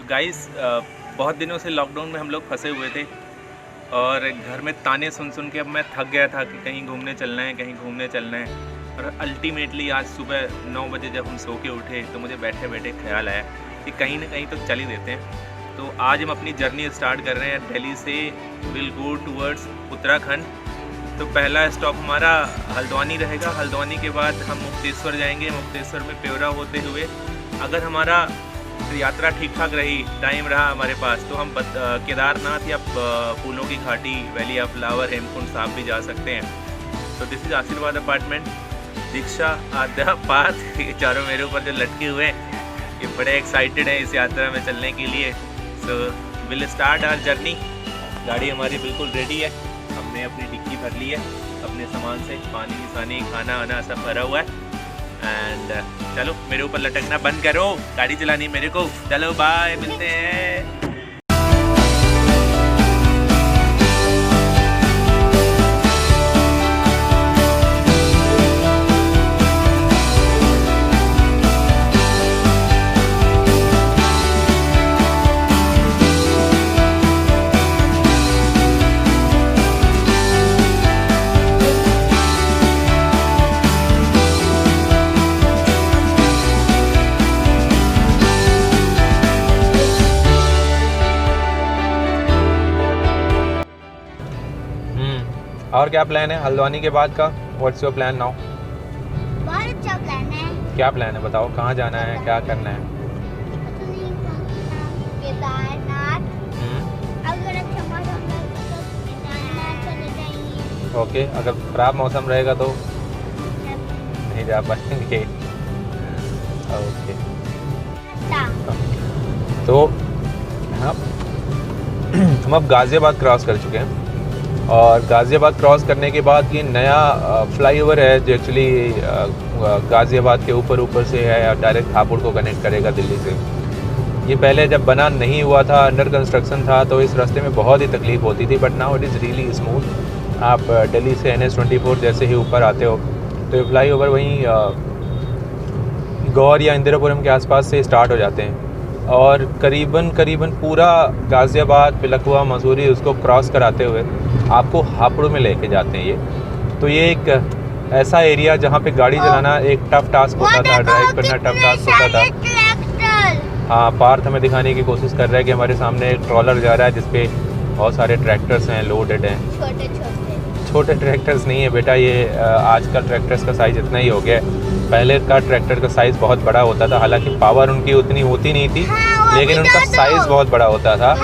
Guys बहुत दिनों से लॉकडाउन में हम लोग फंसे हुए थे और घर में ताने सुन सुन के अब मैं थक गया था कि कहीं घूमने चलना है, कहीं घूमने चलना है। और अल्टीमेटली आज सुबह 9 बजे जब हम सो के उठे तो मुझे बैठे बैठे ख्याल आया कि कहीं ना कहीं तो चल ही देते हैं। तो आज हम अपनी जर्नी स्टार्ट कर रहे हैं दिल्ली से। Will go towards Uttarakhand. तो पहला स्टॉप हमारा हल्द्वानी रहेगा। हल्द्वानी के बाद हम मुक्तेश्वर जाएंगे। मुक्तेश्वर में प्योरा होते हुए अगर हमारा यात्रा ठीक ठाक रही, टाइम रहा हमारे पास, तो हम केदारनाथ या फूलों की घाटी, valley of flower, Hemkund Sahib भी जा सकते हैं। तो दिस इज आशीर्वाद अपार्टमेंट, दीक्षा, आद्या, पार्थ, ये चारों मेरे ऊपर जो लटके हुए हैं ये बड़े एक्साइटेड हैं इस यात्रा में चलने के लिए। So will start our journey. गाड़ी हमारी बिल्कुल रेडी है, हमने अपनी डिक्की भर ली है अपने सामान से, पानी सानी खाना वाना सब भरा हुआ है। एंड चलो मेरे ऊपर लटकना बंद करो, गाड़ी चलानी मेरे को। चलो बाय, मिलते हैं। और क्या प्लान है हल्द्वानी के बाद का? What's your plan now? बहुत अच्छा प्लान है। क्या प्लान है बताओ, कहाँ जाना है, क्या करना है? केदारनाथ। अगर अच्छा मौसम रहेगा तो केदारनाथ चले जाएंगे। ओके, अगर ख़राब मौसम रहेगा तो नहीं जा पाएंगे। ओके, तो हम अब गाज़ियाबाद क्रॉस कर चुके हैं और गाज़ियाबाद क्रॉस करने के बाद ये नया फ्लाईओवर है जो एक्चुअली गाज़ियाबाद के ऊपर से है और डायरेक्ट हापुड़ को कनेक्ट करेगा दिल्ली से। ये पहले जब बना नहीं हुआ था, अंडर कंस्ट्रक्शन था, तो इस रास्ते में बहुत ही तकलीफ होती थी, but now it is really smooth. आप दिल्ली से NH-24 जैसे ही ऊपर आते हो तो ये फ्लाईओवर वहीं गौर या इंदिरापुरम के आसपास से स्टार्ट हो जाते हैं और करीबन पूरा गाज़ियाबाद, पिलखुआ, मसूरी उसको क्रॉस कराते हुए आपको हापुड़ में लेके जाते हैं। ये एक ऐसा एरिया जहाँ पे गाड़ी चलाना एक टफ टास्क होता था, ड्राइव करना टफ टास्क होता था। हाँ, पार्थ हमें दिखाने की कोशिश कर रहा है कि हमारे सामने एक ट्रॉलर जा रहा है जिसपे बहुत सारे ट्रैक्टर्स हैं, लोडेड हैं। छोटे ट्रैक्टर्स नहीं है बेटा, ये आजकल ट्रैक्टर्स का साइज़ इतना ही हो गया है। पहले का ट्रैक्टर का साइज़ बहुत बड़ा होता था, हालांकि पावर उनकी उतनी होती नहीं थी, लेकिन उनका साइज़ बहुत बड़ा होता था।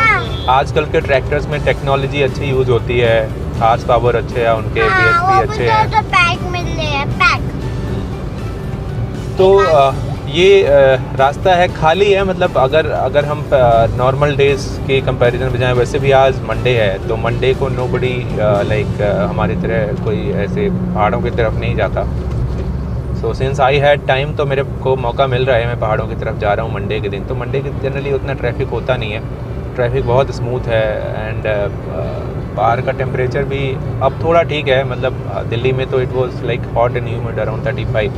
आजकल के ट्रैक्टर्स में टेक्नोलॉजी अच्छी यूज़ होती है, हार्स पावर अच्छे हैं उनके, BHP अच्छे हैं। तो ये रास्ता है, खाली है। मतलब अगर हम नॉर्मल डेज़ के कंपैरिजन में जाएं, वैसे भी आज मंडे है तो मंडे को नोबडी लाइक हमारी तरह कोई ऐसे पहाड़ों की तरफ नहीं जाता। So since I had time, तो मेरे को मौका मिल रहा है, मैं पहाड़ों की तरफ जा रहा हूँ मंडे के दिन। तो मंडे के जनरली उतना ट्रैफिक होता नहीं है, ट्रैफिक बहुत स्मूथ है। एंड बाहर का टेम्परेचर भी अब थोड़ा ठीक है। मतलब दिल्ली में तो it was like hot and humid around 35।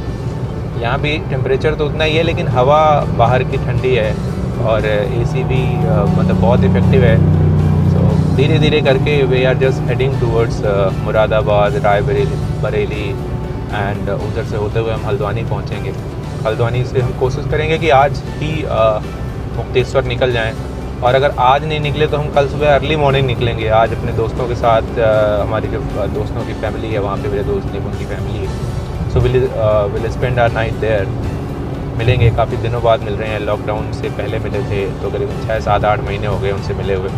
यहाँ भी टेम्परेचर तो उतना ही है, लेकिन हवा बाहर की ठंडी है और AC भी मतलब बहुत इफ़ेक्टिव है। सो धीरे धीरे करके we are just heading towards Moradabad, Bareilly and उधर से होते हुए हम हल्द्वानी पहुँचेंगे। हल्द्वानी से हम कोशिश करेंगे कि आज ही मुक्तेश्वर निकल जाएं, और अगर आज नहीं निकले तो हम कल सुबह अर्ली मॉर्निंग निकलेंगे। आज अपने दोस्तों के साथ, हमारी जो दोस्तों की फैमिली है वहाँ पे, मेरे दोस्त निपुण की फैमिली है। So will spend our night there. मिलेंगे, काफ़ी दिनों बाद मिल रहे हैं, लॉकडाउन से पहले मिले थे तो करीबन 6, 7, 8 महीने हो गए उनसे मिले हुए।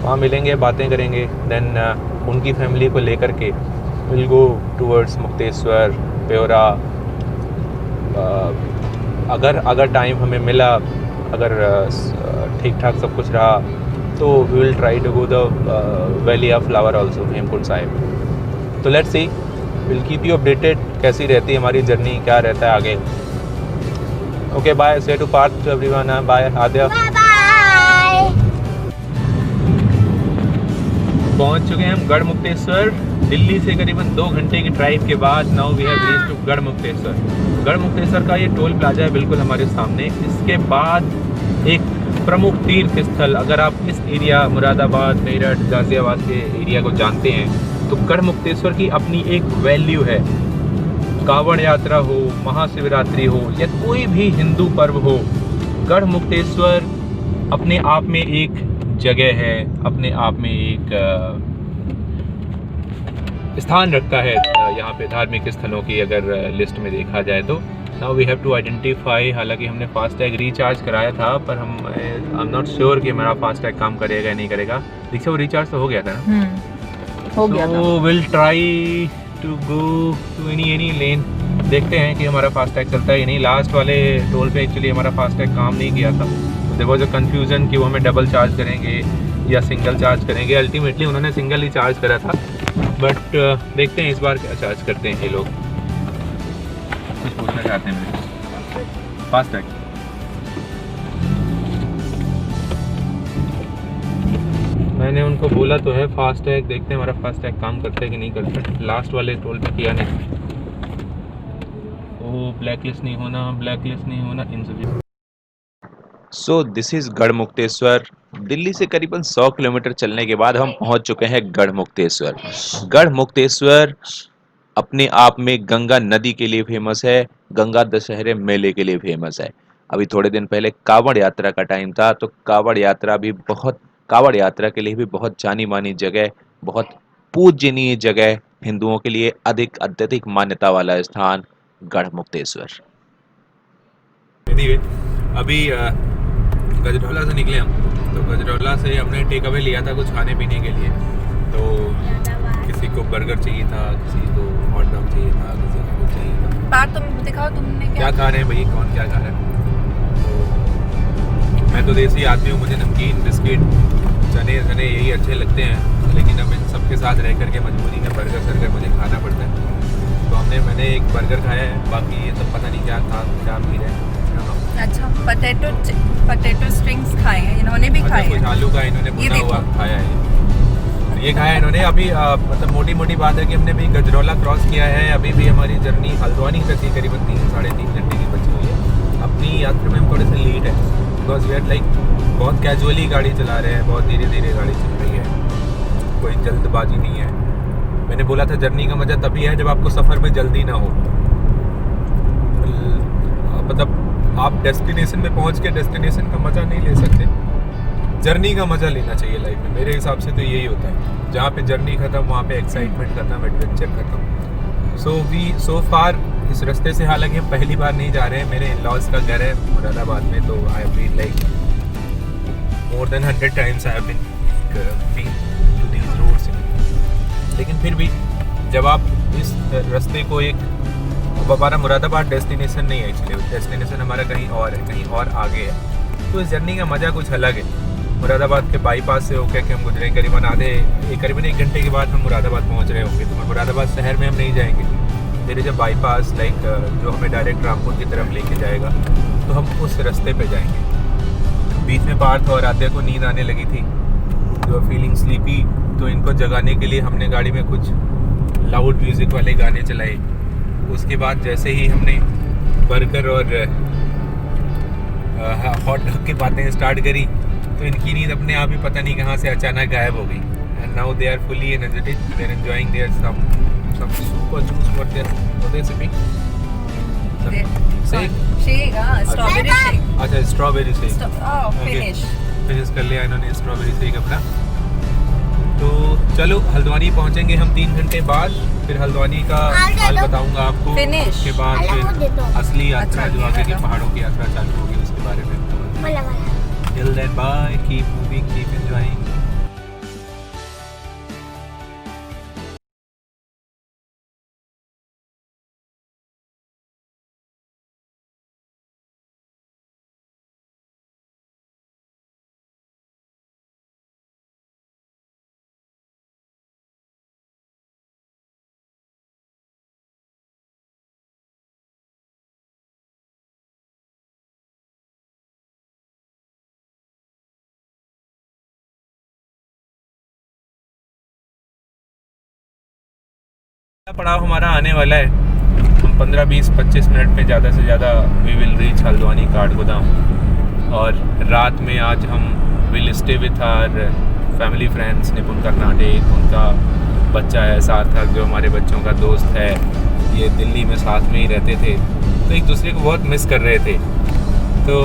वहाँ मिलेंगे, बातें करेंगे, देन उनकी फैमिली को लेकर के विल गो टूवर्ड्स मुक्तेश्वर, प्योरा। अगर टाइम हमें मिला, अगर ठीक ठाक सब कुछ रहा, तो we will try to go the valley of flower also, Hemkund Sahib. तो let's see, will keep you updated कैसी रहती है हमारी जर्नी, क्या रहता है आगे। Okay, bye, say to Parth to everyone. Bye Aadya. पहुंच चुके हैं हम गढ़ मुक्तेश्वर। दिल्ली से करीबन 2 घंटे की ड्राइव के बाद now we have reached to Garh Mukteshwar. गढ़ मुक्तेश्वर का ये टोल प्लाजा है बिल्कुल हमारे सामने। इसके बाद एक प्रमुख तीर्थ स्थल, अगर आप इस एरिया मुरादाबाद, मेरठ, गाज़ियाबाद के एरिया को जानते हैं तो गढ़मुक्तेश्वर की अपनी एक वैल्यू है। कावड़ यात्रा हो, महाशिवरात्रि हो या कोई भी हिंदू पर्व हो, गढ़मुक्तेश्वर अपने आप में एक जगह है, अपने आप में एक स्थान रखता है यहाँ पे धार्मिक स्थलों की अगर लिस्ट में देखा जाए तो। Now we have to identify, हालांकि हमने फास्टैग रिचार्ज कराया था पर आई एम नॉट श्योर कि हमारा फास्टैग काम करेगा या नहीं करेगा। दीक्षा वो रिचार्ज तो हो गया था ना? हो गया था। So we'll try to go to any लेन, देखते हैं कि हमारा फास्टैग चलता है या नहीं। लास्ट वाले टोल पे एक्चुअली हमारा फास्टैग काम नहीं किया था, तो देयर वाज अ कंफ्यूजन कि वो हमें डबल चार्ज करेंगे या सिंगल चार्ज करेंगे। अल्टीमेटली उन्होंने सिंगल ही चार्ज करा था, बट देखते हैं इस बार क्या चार्ज करते हैं ये लोग। कुछ पूछना चाहते हैं मेरे फास्टैग? मैंने उनको बोला तो है फास्टैग, देखते हैं हमारा फास्टैग काम करता है कि नहीं करता। लास्ट वाले टोल पे किया नहीं। ओ ब्लैकलिस्ट नहीं होना, ब्लैकलिस्ट नहीं होना, in so this is Garhmukteshwar. Delhi से करीबन 100 किलोमीटर चलने के बाद हम पहुंच चुके हैं गढ़मुक्तेश्वर। गढ़मुक्तेश्वर अपने आप में गंगा नदी के लिए फेमस है, गंगा दशहरे मेले के लिए फेमस है। अभी थोड़े दिन पहले कावड़ यात्रा का टाइम था, तो कावड़ यात्रा के लिए भी बहुत जानी मानी जगह, बहुत पूजनीय जगह, हिंदुओं के लिए अत्यधिक मान्यता वाला स्थान गढ़मुक्तेश्वर। अभी गजरौला से निकले हम, तो गजरौला से हमने टेक अवे लिया था कुछ खाने पीने के लिए। तो किसी को बर्गर चाहिए था, किसी को हॉट डॉग चाहिए था, किसी को कुछ चाहिए था। बाहर तुम दिखाओ तुमने क्या खा रहे हैं भाई, कौन क्या खा रहा है? तो मैं तो देसी आदमी हूँ, मुझे नमकीन, बिस्किट, चने यही अच्छे लगते हैं, लेकिन अब इन सबके साथ रह करके मजबूरी में बर्गर सर्गर मुझे खाना पड़ता है। तो मैंने एक बर्गर खाया है, बाकी ये सब पता नहीं क्या खा क्या पी रहे हैं। अच्छा, पटेटो स्ट्रिंग्स खाए हैं इन्होंने भी खाए कुछ हैं। आलू का इन्होंने भुना हुआ खाया है, ये खाया इन्होंने। अभी मतलब मोटी बात है कि हमने भी गजरौला क्रॉस किया है, अभी भी हमारी जर्नी हल्द्वानी तक की करीबन 3-3.5 घंटे की बची हुई है। अपनी यात्रा में हम थोड़े से लेट है, बिकॉज वी आर लाइक बहुत कैजुअली गाड़ी चला रहे हैं, बहुत धीरे धीरे गाड़ी चल रही है, कोई जल्दबाजी नहीं है। मैंने बोला था जर्नी का मज़ा तभी है जब आपको सफ़र में जल्दी ना हो, मतलब आप डेस्टिनेशन में पहुंच के डेस्टिनेशन का मज़ा नहीं ले सकते, जर्नी का मज़ा लेना चाहिए लाइफ में। मेरे हिसाब से तो यही होता है, जहाँ पे जर्नी ख़त्म वहाँ पे एक्साइटमेंट खत्म, एडवेंचर खत्म। सो फार इस रास्ते से, हालांकि हम पहली बार नहीं जा रहे हैं, मेरे इन-लॉज का घर है मुरादाबाद में, तो I have been like more than 100 times I have been to these roads. लेकिन फिर भी जब आप इस रास्ते को हमारा मुरादाबाद डेस्टिनेशन नहीं है, एक्चुअली डेस्टिनेशन हमारा कहीं और है, कहीं और आगे है, तो इस जर्नी का मज़ा कुछ अलग है। मुरादाबाद के बाईपास से होकर के हम गुजरे, करीबन 1 घंटे के बाद हम मुरादाबाद पहुंच रहे होंगे। तो मुरादाबाद शहर में हम नहीं जाएंगे, मेरे जब बाईपास जो हमें डायरेक्ट रामपुर की तरफ लेके जाएगा, तो हम उस रास्ते पे जाएंगे। बीच में पार्थ और आद्या को नींद आने लगी थी, तो फीलिंग स्लीपी, तो इनको जगाने के लिए हमने गाड़ी में कुछ लाउड म्यूज़िक वाले गाने चलाए। उसके बाद जैसे ही हमने बर्गर और हॉट डॉग की बातें स्टार्ट करी, तो इनकी नींद अपने आप ही पता नहीं कहाँ से अचानक गायब हो गई। And now they are fully energetic, they are enjoying their some super juice what they sipping shake, strawberry shake. अच्छा, स्ट्रॉबेरी शेक। फिनिश कर लिया इन्होंने स्ट्रॉबेरी शेक अपना। तो चलो हल्द्वानी पहुंचेंगे हम 3 घंटे बाद, फिर हल्द्वानी का हाल बताऊंगा आपको। उसके बाद फिर असली यात्रा जो आगे की पहाड़ों की यात्रा चालू होगी उसके बारे में। Till then, bye. Keep moving, keep enjoying. पड़ाव हमारा आने वाला है, हम 15-20-25 मिनट में ज़्यादा से ज़्यादा we will reach Haldwani Kathgodam. और रात में आज हम will stay with our family friends Nipun Karnataka, उनका बच्चा है सार्थक जो हमारे बच्चों का दोस्त है, ये दिल्ली में साथ में ही रहते थे, तो एक दूसरे को बहुत मिस कर रहे थे। तो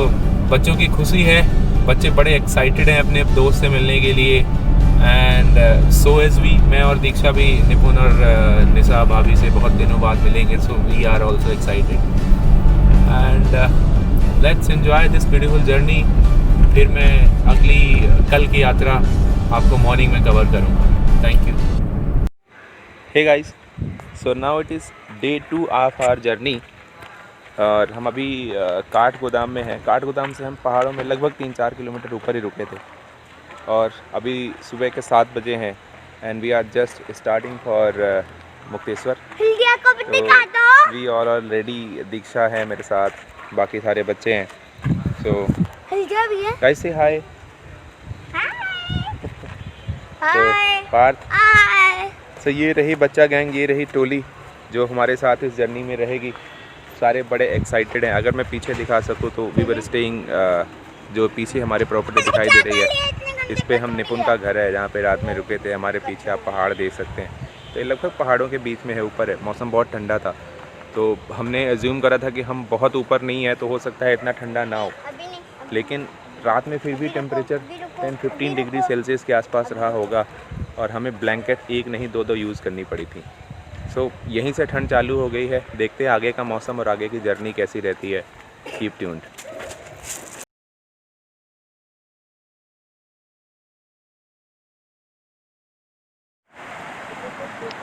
बच्चों की खुशी है, बच्चे बड़े एक्साइटेड हैं अपने दोस्त से मिलने के लिए, एंड सो एज वी, मैं और दीक्षा भी निपुण और निशा भाभी से बहुत दिनों बाद मिलेंगे, so we are also excited and let's enjoy this beautiful journey. फिर मैं अगली कल की यात्रा आपको मॉर्निंग में कवर करूँगा। Thank you. Hey guys, so now it is day 2 of our journey और हम अभी काठगोदाम में हैं। काठगोदाम से हम पहाड़ों में लगभग 3-4 किलोमीटर ऊपर ही रुके थे और अभी सुबह के 7 बजे हैं and we are just starting for Mukteshwar. We all are ready. Diksha है मेरे साथ, बाकी सारे बच्चे हैं। सो गाइस से हाय। पार्थ। सो ये रही बच्चा गैंग, ये रही टोली जो हमारे साथ इस जर्नी में रहेगी। सारे बड़े एक्साइटेड हैं। अगर मैं पीछे दिखा सकूँ तो वी वर स्टेइंग, जो पीछे हमारी प्रॉपर्टी दिखाई दे रही है इस पे हम निपुण का घर है जहाँ पे रात में रुके थे। हमारे पीछे आप पहाड़ देख सकते हैं, तो ये लगभग पहाड़ों के बीच में है, ऊपर है। मौसम बहुत ठंडा था तो हमने एज्यूम करा था कि हम बहुत ऊपर नहीं है तो हो सकता है इतना ठंडा ना हो, लेकिन रात में फिर भी टेम्परेचर 10-15 डिग्री सेल्सियस के आसपास रहा होगा और हमें ब्लैंकेट एक नहीं 2-2 यूज़ करनी पड़ी थी। सो यहीं से ठंड चालू हो गई है। देखते हैं आगे का मौसम और आगे की जर्नी कैसी रहती है। Keep tuned.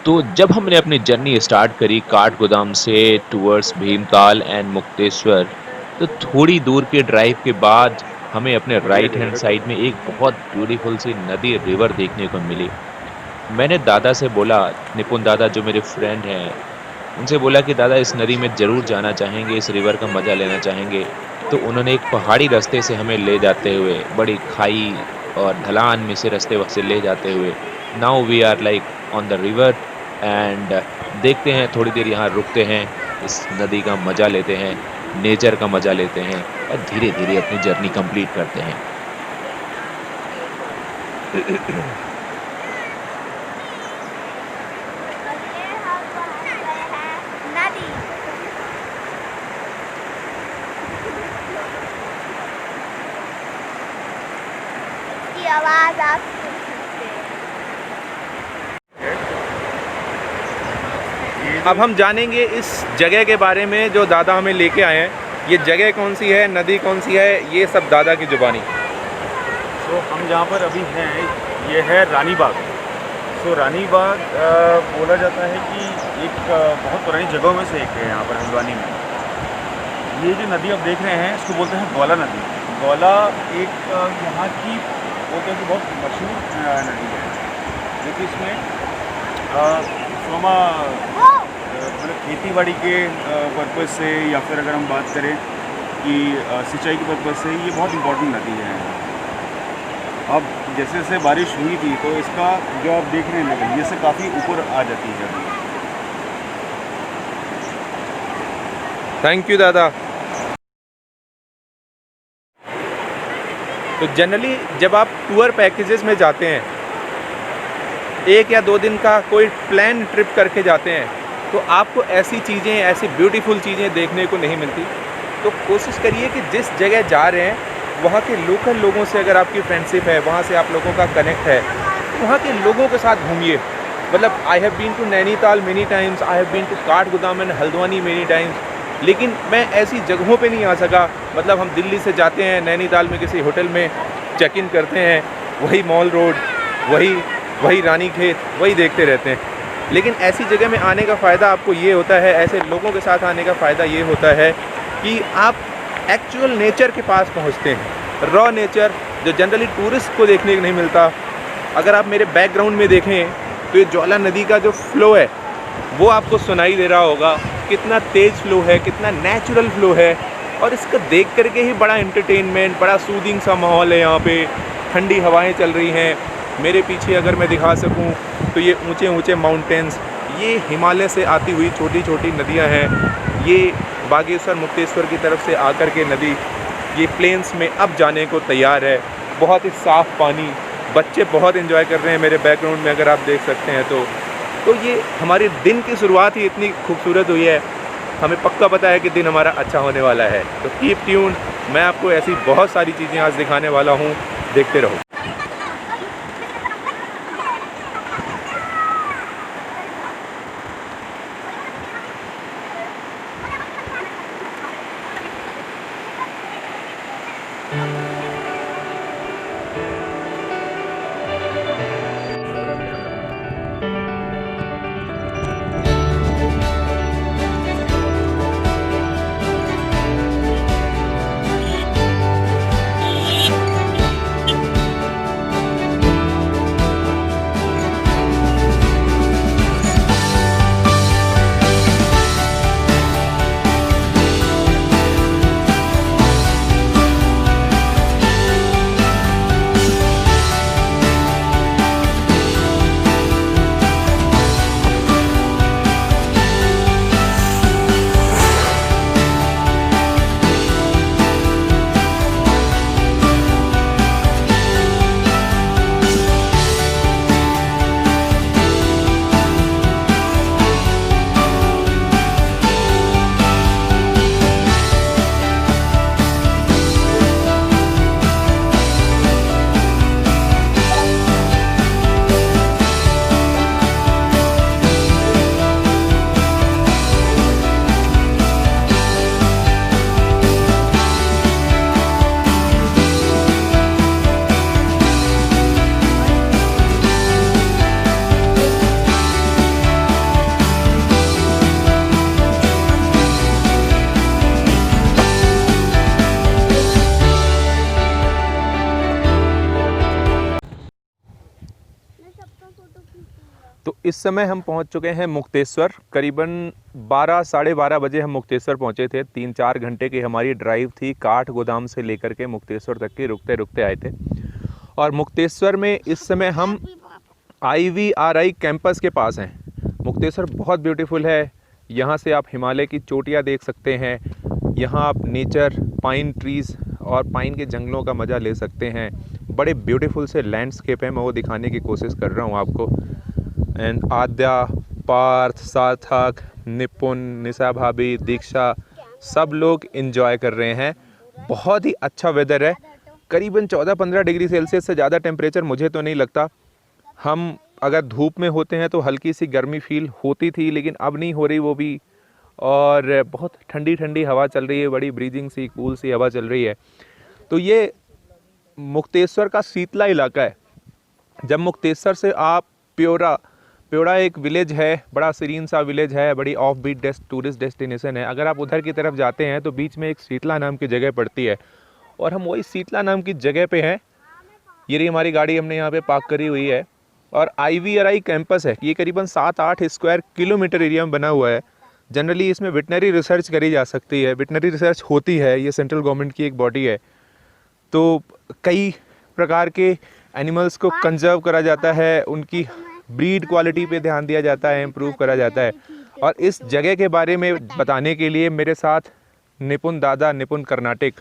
तो जब हमने अपनी जर्नी स्टार्ट करी काठगोदाम से टूवर्ड्स भीमताल एंड मुक्तेश्वर, तो थोड़ी दूर के ड्राइव के बाद हमें अपने राइट हैंड साइड में एक बहुत ब्यूटीफुल सी नदी रिवर देखने को मिली। मैंने दादा से बोला, निपुण दादा जो मेरे फ्रेंड हैं, उनसे बोला कि दादा इस नदी में ज़रूर जाना चाहेंगे, इस रिवर का मज़ा लेना चाहेंगे। तो उन्होंने एक पहाड़ी रास्ते से हमें ले जाते हुए, बड़ी खाई और ढलान में से रास्ते से ले जाते हुए, now we are like on the river and देखते हैं, थोड़ी देर यहाँ रुकते हैं, इस नदी का मज़ा लेते हैं, नेचर का मज़ा लेते हैं और धीरे धीरे अपनी जर्नी कंप्लीट करते हैं। आवाज आप अब हम जानेंगे इस जगह के बारे में जो दादा हमें लेके आए हैं। ये जगह कौन सी है, नदी कौन सी है, ये सब दादा की जुबानी। तो हम जहाँ पर अभी हैं ये है रानी बाग। तो रानी बाग बोला जाता है कि एक बहुत पुरानी जगहों में से एक है यहाँ पर हल्द्वानी में। ये जो नदी आप देख रहे हैं इसको बोलते हैं गौला नदी। गौला एक यहाँ की बोलते हैं कि बहुत मशहूर नदी है, क्योंकि इसमें सोमा मतलब खेती बाड़ी के पर्पज़ से, या फिर अगर हम बात करें कि सिंचाई के पर्पज़ से, ये बहुत इम्पोर्टेंट नदी है। अब जैसे जैसे बारिश हुई थी तो इसका जो आप देख रहे हैं नदी, ये से काफ़ी ऊपर आ जाती है नदी। थैंक यू दादा। तो जनरली जब आप टूर पैकेजेस में जाते हैं, 1 या 2 दिन का कोई प्लान ट्रिप करके जाते हैं, तो आपको ऐसी चीज़ें, ऐसी ब्यूटीफुल चीज़ें देखने को नहीं मिलती। तो कोशिश करिए कि जिस जगह जा रहे हैं वहाँ के लोकल लोगों से अगर आपकी फ्रेंडशिप है, वहाँ से आप लोगों का कनेक्ट है, तो वहाँ के लोगों के साथ घूमिए। मतलब I have been to Nainital many times, I have been to Kathgodam and Haldwani many times, लेकिन मैं ऐसी जगहों पे नहीं आ सका। मतलब हम दिल्ली से जाते हैं नैनीताल में किसी होटल में चेक इन करते हैं, वही मॉल रोड, वही रानी खेत, वही देखते रहते हैं। लेकिन ऐसी जगह में आने का फ़ायदा आपको ये होता है, ऐसे लोगों के साथ आने का फ़ायदा ये होता है कि आप एक्चुअल नेचर के पास पहुंचते हैं। रॉ नेचर जो जनरली टूरिस्ट को देखने को नहीं मिलता। अगर आप मेरे बैकग्राउंड में देखें तो ये ज्वाला नदी का जो फ्लो है वो आपको सुनाई दे रहा होगा, कितना तेज़ फ्लो है, कितना नेचुरल फ्लो है। और इसको देख करके ही बड़ा एंटरटेनमेंट, बड़ा सूदिंग सा माहौल है। यहाँ पे ठंडी हवाएं चल रही हैं। मेरे पीछे अगर मैं दिखा सकूं तो ये ऊंचे ऊंचे माउंटेन्स, ये हिमालय से आती हुई छोटी छोटी नदियां हैं। ये बागेश्वर मुक्तेश्वर की तरफ से आकर के नदी ये प्लेन्स में अब जाने को तैयार है। बहुत ही साफ़ पानी, बच्चे बहुत एंजॉय कर रहे हैं मेरे बैकग्राउंड में, अगर आप देख सकते हैं तो ये हमारे दिन की शुरुआत ही इतनी खूबसूरत हुई है, हमें पक्का पता है कि दिन हमारा अच्छा होने वाला है। तो कीप ट्यून, मैं आपको ऐसी बहुत सारी चीज़ें आज दिखाने वाला हूँ, देखते रहो। तो इस समय हम पहुंच चुके हैं मुक्तेश्वर। करीबन 12 साढ़े 12 बजे हम मुक्तेश्वर पहुंचे थे। 3-4 घंटे की हमारी ड्राइव थी, काठगोदाम से लेकर के मुक्तेश्वर तक की, रुकते रुकते आए थे। और मुक्तेश्वर में इस समय हम IVRI कैंपस के पास हैं। मुक्तेश्वर बहुत ब्यूटीफुल है। यहाँ से आप हिमालय की चोटियाँ देख सकते हैं। यहाँ आप नेचर, पाइन ट्रीज़ और पाइन के जंगलों का मज़ा ले सकते हैं। बड़े ब्यूटीफुल से लैंडस्केप हैं, मैं वो दिखाने की कोशिश कर रहा हूँ आपको। एंड आद्या, पार्थ, सार्थक, निपुण, निशा भाभी, दीक्षा, सब लोग एंजॉय कर रहे हैं। बहुत ही अच्छा वेदर है। करीबन 14-15 डिग्री सेल्सियस से ज़्यादा टेम्परेचर मुझे तो नहीं लगता। हम अगर धूप में होते हैं तो हल्की सी गर्मी फील होती थी, लेकिन अब नहीं हो रही वो भी। और बहुत ठंडी ठंडी हवा चल रही है, बड़ी ब्रीजिंग सी, कूल सी हवा चल रही है। तो ये मुक्तेश्वर का शीतला इलाका है। जब मुक्तेश्वर से आप प्योरा एक विलेज है, बड़ा सीरीन सा विलेज है, बड़ी ऑफ बीट टूरिस्ट डेस्टिनेशन है। अगर आप उधर की तरफ जाते हैं तो बीच में एक शीतला नाम की जगह पड़ती है, और हम वही शीतला नाम की जगह पे हैं। ये रही हमारी गाड़ी, हमने यहाँ पे पार्क करी हुई है। और IVRI कैंपस है। ये करीबन 7-8 स्क्वायर किलोमीटर एरिया में बना हुआ है। जनरली इसमें वेटनरी रिसर्च करी जा सकती है, वेटनरी रिसर्च होती है। ये सेंट्रल गवर्नमेंट की एक बॉडी है। तो कई प्रकार के एनिमल्स को कंजर्व करा जाता है, उनकी ब्रीड क्वालिटी पे ध्यान दिया जाता है, इम्प्रूव करा जाता है। और इस जगह के बारे में बताने के लिए मेरे साथ निपुण दादा, निपुण कर्नाटक,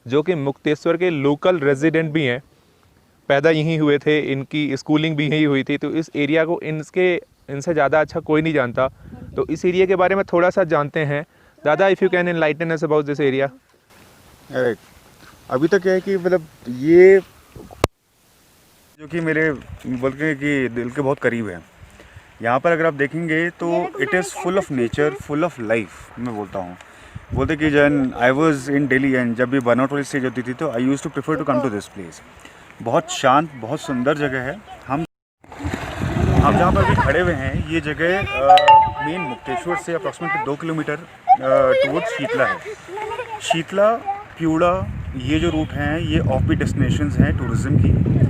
जो कि मुक्तेश्वर के लोकल रेजिडेंट भी हैं, पैदा यहीं हुए थे, इनकी स्कूलिंग भी यहीं हुई थी। तो इस एरिया को इनसे ज़्यादा अच्छा कोई नहीं जानता। तो इस एरिया के बारे में थोड़ा सा जानते हैं। दादा, if you can enlighten us about this area. अभी तक क्या है कि मतलब ये जो कि मेरे बोलते कि दिल के बहुत करीब है। यहाँ पर अगर आप देखेंगे तो it is full of nature, full of life. मैं बोलता हूँ, बोलते कि जब I was in Delhi and जब भी बर्नआउट वाली स्टेज होती थी तो I use to prefer to come to this place. बहुत शांत, बहुत सुंदर जगह है। हम जहाँ पर भी खड़े हुए हैं, ये जगह मेन मुक्तेश्वर से अप्रॉक्सीमेटली 2 किलोमीटर टुवर्ड्स शीतला है। शीतला, प्यूड़ा, ये जो रूट हैं ये ऑफ बीट डेस्टिनेशंस हैं टूरिज़्म की।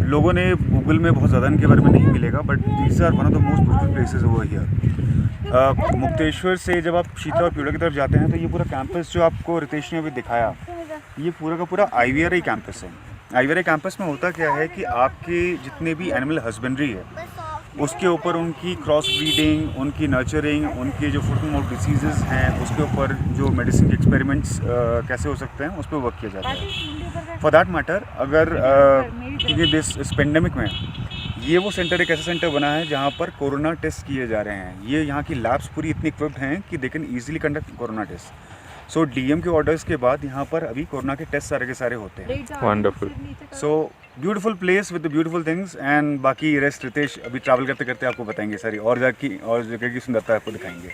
लोगों ने गूगल में बहुत ज़्यादा इनके बारे में नहीं मिलेगा, but these are one of the most beautiful places over here. Mukteshwar से जब आप शीतला और प्यूड़ा की तरफ जाते हैं तो ये पूरा कैंपस जो आपको रितेश ने अभी दिखाया, ये पूरा का पूरा IVRI कैंपस है। IVRI कैंपस में होता क्या है कि आपके जितने भी एनिमल हस्बेंड्री है उसके ऊपर उनकी क्रॉस ब्रीडिंग, उनकी नर्चरिंग, उनके जो फुट एंड माउथ डिसीजेज़ हैं उसके ऊपर जो मेडिसिन के एक्सपेरिमेंट्स कैसे हो सकते हैं उस पर वर्क किया जाता है। फॉर दैट मैटर अगर क्योंकि इस पेंडेमिक में ये वो सेंटर एक ऐसा सेंटर बना है जहाँ पर कोरोना टेस्ट किए जा रहे हैं। ये यहाँ की लैब्स पूरी इतनी इक्विप्ड हैं कि they can easily conduct corona test. So DM के ऑर्डर्स के बाद यहाँ पर अभी कोरोना के टेस्ट सारे के सारे होते हैं। Wonderful. So beautiful place with the beautiful things and बाकी रेस्ट रितेश अभी ट्रैवल करते करते आपको बताएंगे सारी और जगह की सुंदरता आपको दिखाएंगे।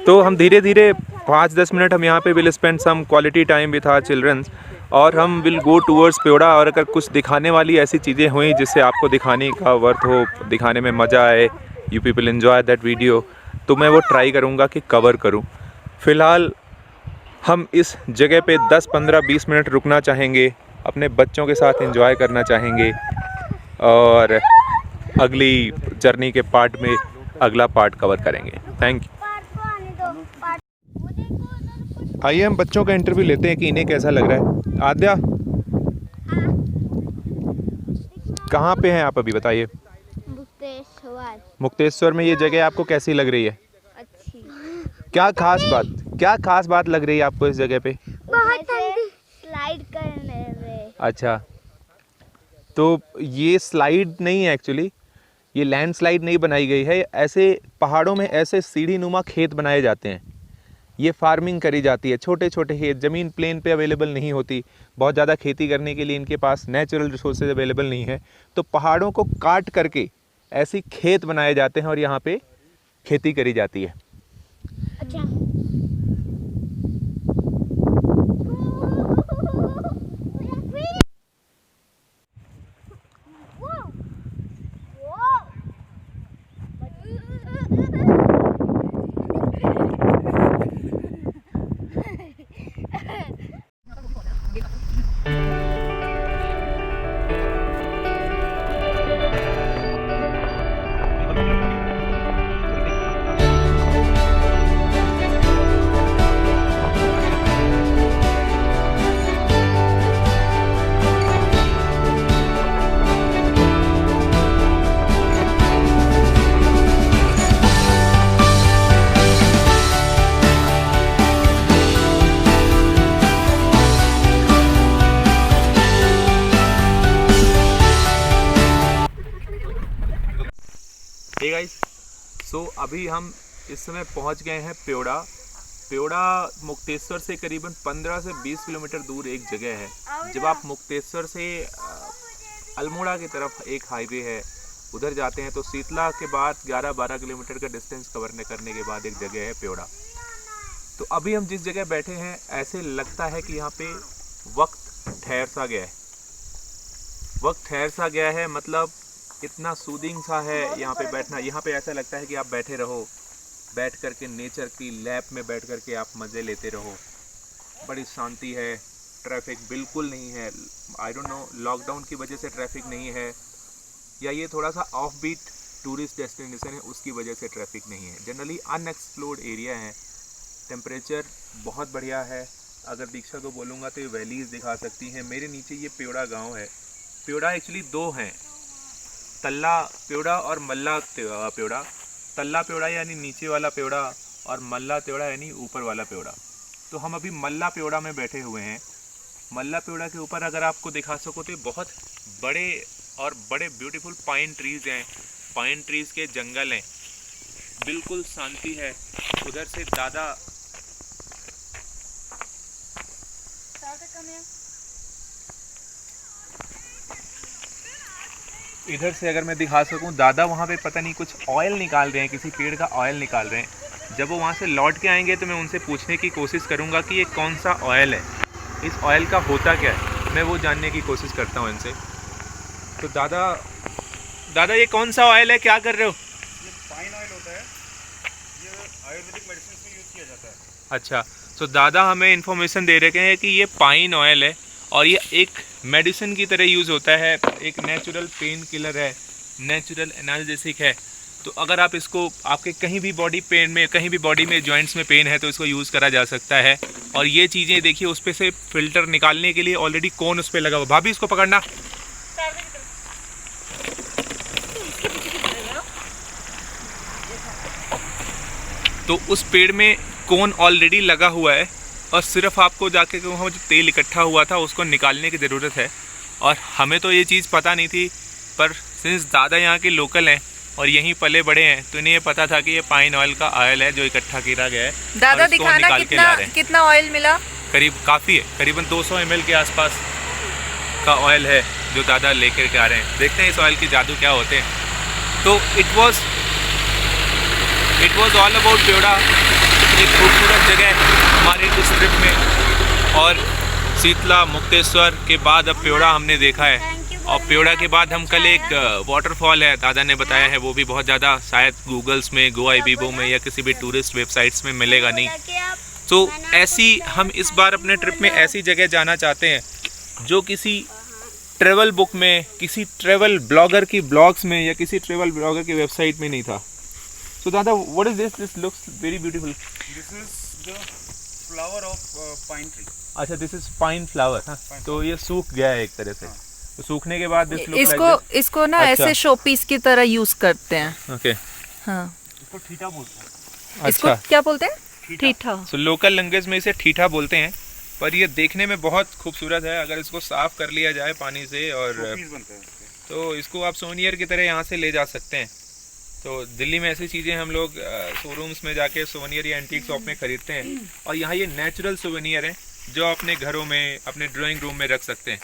तो हम धीरे धीरे 5-10 मिनट हम यहाँ पे will spend some quality time with our childrens और हम विल गो टूवर्ड्स प्योड़ा। और अगर कुछ दिखाने वाली ऐसी चीज़ें हुई जिससे आपको दिखाने का वर्थ हो, दिखाने में मज़ा आए, you people enjoy that video, तो मैं वो ट्राई करूँगा कि कवर करूँ। फ़िलहाल हम इस जगह पे 10, 15, 20 मिनट रुकना चाहेंगे, अपने बच्चों के साथ एंजॉय करना चाहेंगे और अगली जर्नी के पार्ट में अगला पार्ट कवर करेंगे। Thank you. आइए हम बच्चों का इंटरव्यू लेते हैं कि इन्हें कैसा लग रहा है। आद्या, कहाँ पे हैं आप अभी बताइए? मुक्तेश्वर में ये जगह आपको कैसी लग रही है? अच्छी। क्या खास बात लग रही है आपको इस जगह पे? बहुत स्लाइड करने में। अच्छा, तो ये स्लाइड नहीं है एक्चुअली, ये लैंडस्लाइड नहीं बनाई गई है। ऐसे पहाड़ों में ऐसे सीढ़ी नुमा खेत बनाए जाते हैं, ये फार्मिंग करी जाती है। छोटे छोटे खेत, ज़मीन प्लेन पे अवेलेबल नहीं होती, बहुत ज़्यादा खेती करने के लिए इनके पास नेचुरल रिसोर्सेज अवेलेबल नहीं है, तो पहाड़ों को काट करके ऐसी खेत बनाए जाते हैं और यहाँ पे खेती करी जाती है। अच्छा। हे गाइस, सो अभी हम इस समय पहुंच गए हैं प्योड़ा। प्योड़ा मुक्तेश्वर से करीबन 15 से 20 किलोमीटर दूर एक जगह है। जब आप मुक्तेश्वर से अल्मोड़ा की तरफ एक हाईवे है उधर जाते हैं तो शीतला के बाद 11-12 किलोमीटर का डिस्टेंस कवर करने के बाद एक जगह है प्योड़ा। तो अभी हम जिस जगह बैठे हैं ऐसे लगता है कि यहाँ पे वक्त ठहर सा गया है, मतलब इतना सूदिंग सा है यहाँ पे बैठना। यहाँ पे ऐसा लगता है कि आप बैठे रहो, बैठ करके नेचर की लैप में बैठ करके आप मज़े लेते रहो। बड़ी शांति है, ट्रैफिक बिल्कुल नहीं है। आई डोंट नो लॉकडाउन की वजह से ट्रैफिक नहीं है या ये थोड़ा सा ऑफ बीट टूरिस्ट डेस्टिनेशन है उसकी वजह से ट्रैफिक नहीं है। जनरली अनएक्सप्लोर्ड एरिया है। टेम्परेचर बहुत बढ़िया है। अगर दीक्षा को बोलूँगा तो ये वैलीज दिखा सकती हैं। मेरे नीचे ये प्योड़ा गाँव है। प्योड़ा एक्चुअली दो हैं, तल्ला प्योड़ा और मल्ला प्योड़ा। तल्ला प्योड़ा यानी नीचे वाला प्योड़ा और मल्ला प्योड़ा यानी ऊपर वाला प्योड़ा। तो हम अभी मल्ला प्योड़ा में बैठे हुए हैं। मल्ला प्योड़ा के ऊपर अगर आपको दिखा सको तो बहुत बड़े ब्यूटीफुल पाइन ट्रीज़ हैं। पाइन ट्रीज़ के जंगल हैं, बिल्कुल शांति है। उधर से दादा इधर से अगर मैं दिखा सकूं, दादा वहाँ पे पता नहीं कुछ ऑयल निकाल रहे हैं, किसी पेड़ का ऑयल निकाल रहे हैं। जब वो वहाँ से लौट के आएंगे तो मैं उनसे पूछने की कोशिश करूँगा कि ये कौन सा ऑयल है, इस ऑयल का होता क्या है, मैं वो जानने की कोशिश करता हूँ इनसे। तो दादा ये कौन सा ऑयल है, क्या कर रहे हो? ये पाइन ऑयल होता है, ये आयुर्वेदिक मेडिसिन में यूज़ किया जाता है। अच्छा, तो दादा हमें इन्फॉर्मेशन दे रहे हैं कि ये पाइन ऑयल है और ये एक मेडिसिन की तरह यूज़ होता है। एक नेचुरल पेन किलर है, नेचुरल एनाल्जेसिक है। तो अगर आप इसको आपके कहीं भी बॉडी में जॉइंट्स में पेन है तो इसको यूज़ करा जा सकता है। और ये चीज़ें देखिए, उस पर से फिल्टर निकालने के लिए ऑलरेडी कोन उस पर लगा हुआ। भाभी इसको पकड़ना। तो उस पेड़ में कोन ऑलरेडी लगा हुआ है और सिर्फ आपको जाके वहाँ जो तेल इकट्ठा हुआ था उसको निकालने की ज़रूरत है। और हमें तो ये चीज़ पता नहीं थी, पर सिंस दादा यहाँ के लोकल हैं और यहीं पले बड़े हैं तो इन्हें ये पता था कि ये पाइन ऑयल का ऑयल है जो इकट्ठा किया गया है। दादा और इसको दिखाना निकाल के ला रहे हैं। कितना ऑयल मिला? काफ़ी है, करीबन 200 ml के आसपास का ऑयल है जो दादा लेकर के आ रहे हैं। देखते हैं इस ऑयल के जादू क्या होते हैं। तो इट वॉज ऑल अबाउट प्योड़ा, एक खूबसूरत जगह हमारे इस ट्रिप में। और शीतला मुक्तेश्वर के बाद अब प्योड़ा हमने देखा है, और प्योड़ा के बाद हम कल एक वाटरफॉल है दादा ने बताया है, वो भी बहुत ज़्यादा शायद गूगल्स में, गोआईबीबो में या किसी भी टूरिस्ट वेबसाइट्स में मिलेगा नहीं। तो ऐसी हम इस बार अपने ट्रिप में ऐसी जगह जाना चाहते हैं जो किसी ट्रैवल बुक में, किसी ट्रैवल ब्लॉगर की ब्लॉग्स में या किसी ट्रैवल ब्लॉगर की वेबसाइट में नहीं था। So Dada, what is this? This looks very beautiful. This is the flower of pine tree. अच्छा, this is pine flower, हाँ? तो ये सूख गया है एक तरह से। तो सूखने के बाद this looks इसको like this. इसको ना अच्छा। ऐसे शो पीस की तरह यूज करते हैं। Okay. हाँ, इसको ठीठा बोलते हैं। इसको अच्छा। क्या बोलते हैं? ठीठा। So लोकल लैंग्वेज में इसे ठीठा बोलते हैं, पर ये देखने में बहुत खूबसूरत है। अगर इसको साफ कर लिया जाए पानी से और Showpiece बनते हैं इसके। तो इसको आप सोनियर की तरह यहाँ से ले जा सकते हैं। तो दिल्ली में ऐसी चीज़ें हम लोग शोरूम्स में जाके सोवेनियर या एंटीक शॉप में ख़रीदते हैं, और यहाँ ये नेचुरल सोवेनियर हैं जो अपने घरों में, अपने ड्राइंग रूम में रख सकते हैं।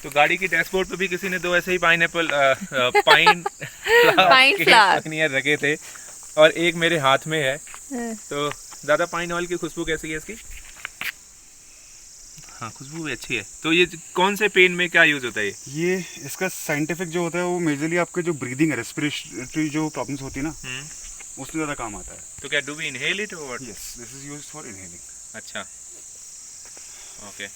तो गाड़ी की डैशबोर्ड पे भी किसी ने दो ऐसे ही पाइन फ्लावर रखे थे, और एक मेरे हाथ में है। तो ज़्यादा पाइन ऑयल की खुशबू कैसी है इसकी? हाँ, खुशबू भी अच्छी है। तो ये कौन से पेन में क्या यूज़ होता है ये इसका साइंटिफिक जो होता है वो मेजरली आपके जो ब्रीदिंग है, रेस्पिरेटरी जो प्रॉब्लम्स होती है ना, उसमें ज़्यादा काम आता है। तो क्या डू वी इनहेल इट और? Yes, this is used for inhaling. अच्छा, ओके,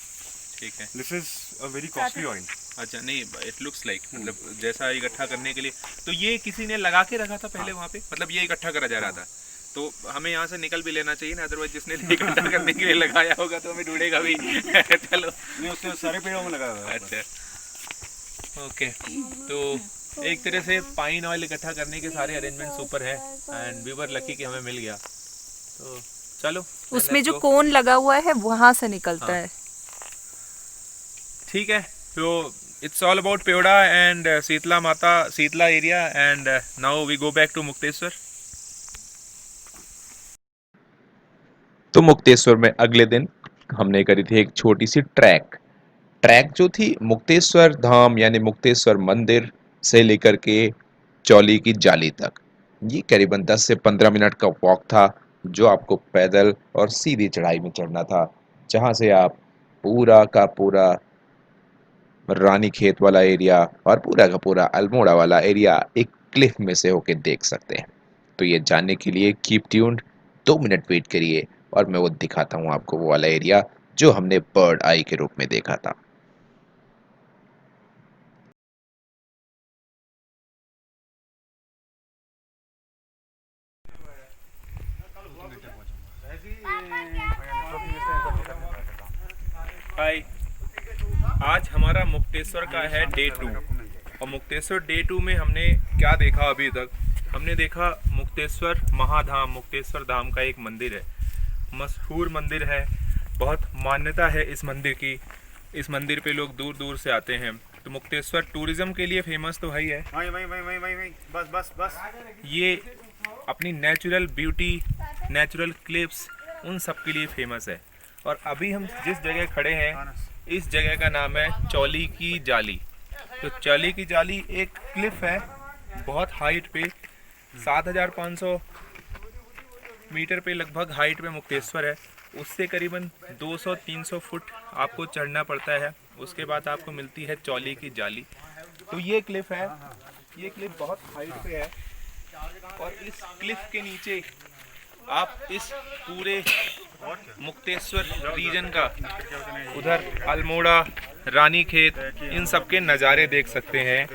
ठीक है। This is a very costly oil. अच्छा, नहीं, इट लुक्स लाइक, मतलब जैसा इकट्ठा करने के लिए। तो ये किसी ने लगा के रखा था पहले वहाँ पे, मतलब ये इकट्ठा करा जा रहा था। तो हमें यहाँ से निकल भी लेना चाहिए ना, अदरवाइज जिसने इकट्ठा करने के लिए लगाया होगा तो हमें ढूंढेगा भी। चलो, नहीं, उसने सारे पेड़ों में लगाया हुआ है। अच्छा, ओके। तो एक तरह से पाइन ऑयल इकट्ठा करने के सारे अरेंजमेंट्स ऊपर है, एंड वी वर लकी कि हमें मिल गया। तो चलो, उसमें जो कोन लगा हुआ है वहां से निकलता हाँ। है। ठीक है। तो it's all about Peora and Sheetla Mata, Sheetla area, and now we go back to Mukteshwar. तो मुक्तेश्वर में अगले दिन हमने करी थी एक छोटी सी ट्रैक जो थी मुक्तेश्वर धाम यानी मुक्तेश्वर मंदिर से लेकर के चौली की जाली तक। ये करीबन 10 से 15 मिनट का वॉक था जो आपको पैदल और सीधी चढ़ाई में चढ़ना था, जहां से आप पूरा का पूरा रानी खेत वाला एरिया और पूरा का पूरा अल्मोड़ा वाला एरिया एक क्लिफ में से होके देख सकते हैं। तो ये जानने के लिए कीप ट्यून्ड, 2 मिनट वेट करिए और मैं वो दिखाता हूँ आपको वो वाला एरिया जो हमने बर्ड आई के रूप में देखा था। हाय, आज हमारा मुक्तेश्वर का है डे 2, और मुक्तेश्वर डे 2 में हमने क्या देखा अभी तक? हमने देखा मुक्तेश्वर महाधाम, मुक्तेश्वर धाम का एक मंदिर है, मशहूर मंदिर है, बहुत मान्यता है इस मंदिर की। इस मंदिर पे लोग दूर दूर से आते हैं। तो मुक्तेश्वर टूरिज्म के लिए फेमस तो भाई है, वही, बस। ये अपनी नेचुरल ब्यूटी, नेचुरल क्लिप्स, उन सब के लिए फेमस है। और अभी हम जिस जगह खड़े हैं, इस जगह का नाम है चौली की जाली। तो चौली की जाली एक क्लिफ है, बहुत हाइट पे, 7500 मीटर पे लगभग हाइट पे मुक्तेश्वर है। उससे करीबन 200-300 फुट आपको चढ़ना पड़ता है, उसके बाद आपको मिलती है चौली की जाली। तो ये क्लिफ है, ये क्लिफ बहुत हाइट पे है, और इस क्लिफ के नीचे आप इस पूरे मुक्तेश्वर रीजन का, उधर अल्मोड़ा, रानीखेत, इन सब के नज़ारे देख सकते हैं।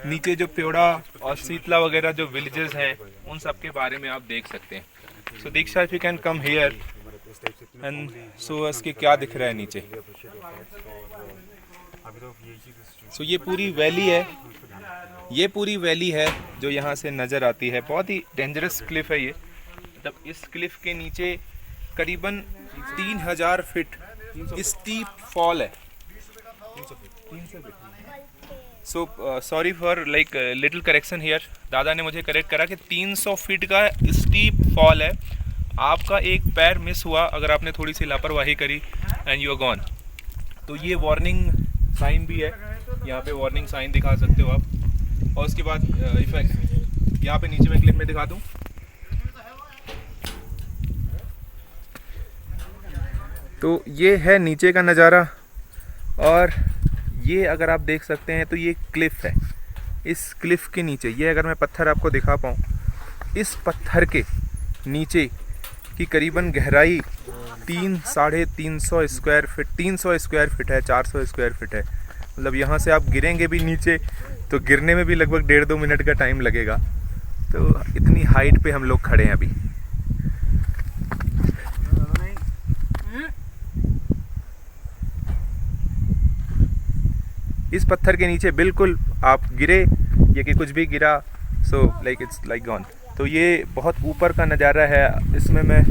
नीचे जो प्योड़ा और शीतला वगैरह जो विलेजेस हैं, उन सब के बारे में आप देख सकते हैं। So Diksha, if you can come here and show us कि क्या दिख रहा है नीचे। सो ये पूरी वैली है, ये पूरी वैली है जो यहाँ से नज़र आती है। बहुत ही डेंजरस क्लिफ है ये, मतलब इस क्लिफ के नीचे करीबन 3000 फीट स्टीप फॉल है। So sorry for like little correction here, दादा ने मुझे करेक्ट करा कि 300 फीट का स्टीप फॉल है। आपका एक पैर मिस हुआ अगर आपने थोड़ी सी लापरवाही करी एंड यू आर गॉन। तो ये वार्निंग साइन भी है, यहाँ पे वार्निंग साइन दिखा सकते हो आप। और उसके बाद इफेक्ट यहाँ पे नीचे मैं क्लिप में दिखा दूँ। तो ये है नीचे का नज़ारा, और ये अगर आप देख सकते हैं तो ये क्लिफ है। इस क्लिफ के नीचे ये अगर मैं पत्थर आपको दिखा पाऊँ, इस पत्थर के नीचे की करीबन गहराई 300-350 स्क्वायर फीट 300 स्क्वायर फीट है, 400 स्क्वायर फीट है। मतलब यहाँ से आप गिरेंगे भी नीचे तो गिरने में भी लगभग 1.5-2 मिनट का टाइम लगेगा। तो इतनी हाइट पे हम लोग खड़े हैं अभी। इस पत्थर के नीचे बिल्कुल आप गिरे या कि कुछ भी गिरा, so like it's like gone. तो ये बहुत ऊपर का नज़ारा है। इसमें मैं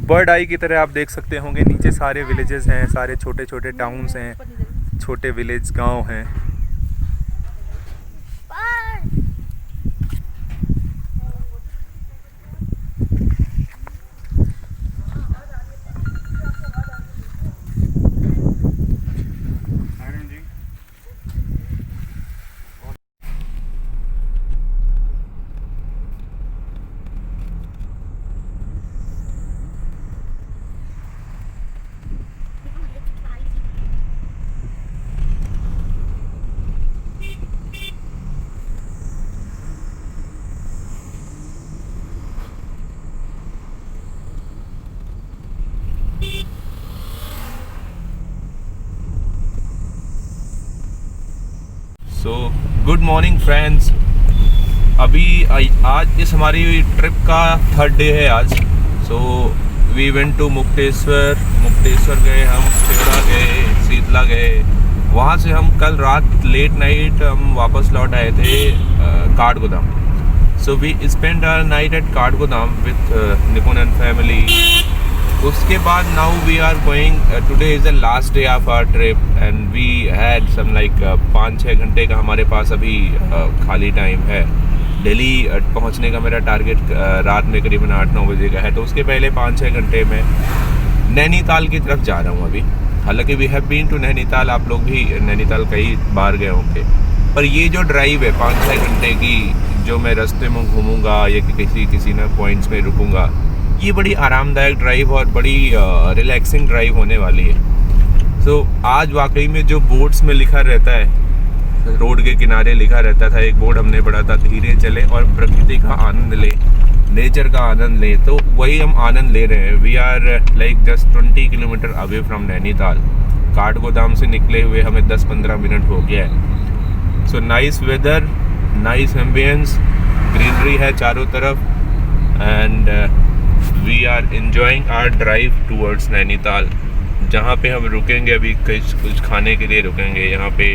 बर्ड आई की तरह आप देख सकते होंगे, नीचे सारे विलेजेस हैं, सारे छोटे छोटे टाउन्स हैं, छोटे विलेज गांव हैं। So good morning friends. अभी आज इस हमारी ट्रिप का 3rd डे है आज। So we went to Mukteshwar गए हम, शेवड़ा गए, शीतला गए। वहाँ से हम कल रात लेट नाइट हम वापस लौट आए थे Kathgodam. So we spend our night at Kathgodam with Nipun and family. उसके बाद now we are going, today is the last day of our trip and we had some like 5-6 घंटे का हमारे पास अभी खाली टाइम है। दिल्ली पहुंचने का मेरा टारगेट रात में करीबन 8-9 बजे का है। तो उसके पहले 5-6 घंटे में नैनीताल की तरफ जा रहा हूं अभी। हालांकि we have been to Nainital, आप लोग भी नैनीताल कई बार गए होंगे। पर ये जो ड्राइव है 5-6 घंटे की, जो मैं रास्ते में घूमूंगा या किसी ना पॉइंट्स में रुकूंगा, ये बड़ी आरामदायक ड्राइव और बड़ी रिलैक्सिंग ड्राइव होने वाली है। सो आज वाकई में जो बोर्ड्स में लिखा रहता है, रोड के किनारे लिखा रहता था, एक बोर्ड हमने पढ़ा था, धीरे चले और प्रकृति का आनंद ले, नेचर का आनंद ले, तो वही हम आनंद ले रहे हैं। We are like just 20 kilometre away from Nainital. Kathgodam से निकले हुए हमें 10-15 मिनट हो गया है। So nice weather, nice ambience, greenery है चारों तरफ and we are enjoying our drive towards Nainital, जहाँ पे हम रुकेंगे अभी कुछ खाने के लिए रुकेंगे। यहाँ पे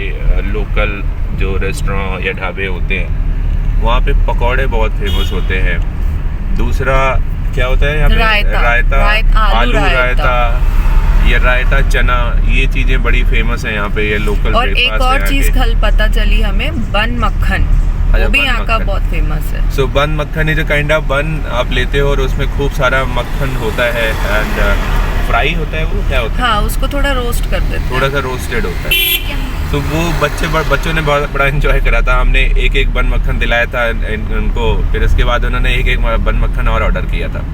लोकल जो रेस्टोरेंट या ढाबे होते हैं, वहाँ पे पकौड़े बहुत फेमस होते हैं। दूसरा क्या होता है यहाँ पे? रायता, आलू रायता या रायता चना, ये चीज़ें बड़ी फेमस है यहाँ पे, ये लोकल। और एक और चीज़ कल पता चली हमें, बन मक्खन, वो भी यहाँ का बहुत फेमस है। सो बन मक्खन इज अ काइंड ऑफ बन आप लेते हो और उसमें खूब सारा मक्खन होता है एंड फ्राई होता है। वो क्या होता है? हाँ, उसको थोड़ा रोस्ट कर देते हैं, थोड़ा सा रोस्टेड होता है। तो वो बच्चों ने बड़ा एंजॉय करा था। हमने एक बन मक्खन दिलाया था उनको, फिर उसके बाद उन्होंने एक बन मक्खन और ऑर्डर किया था।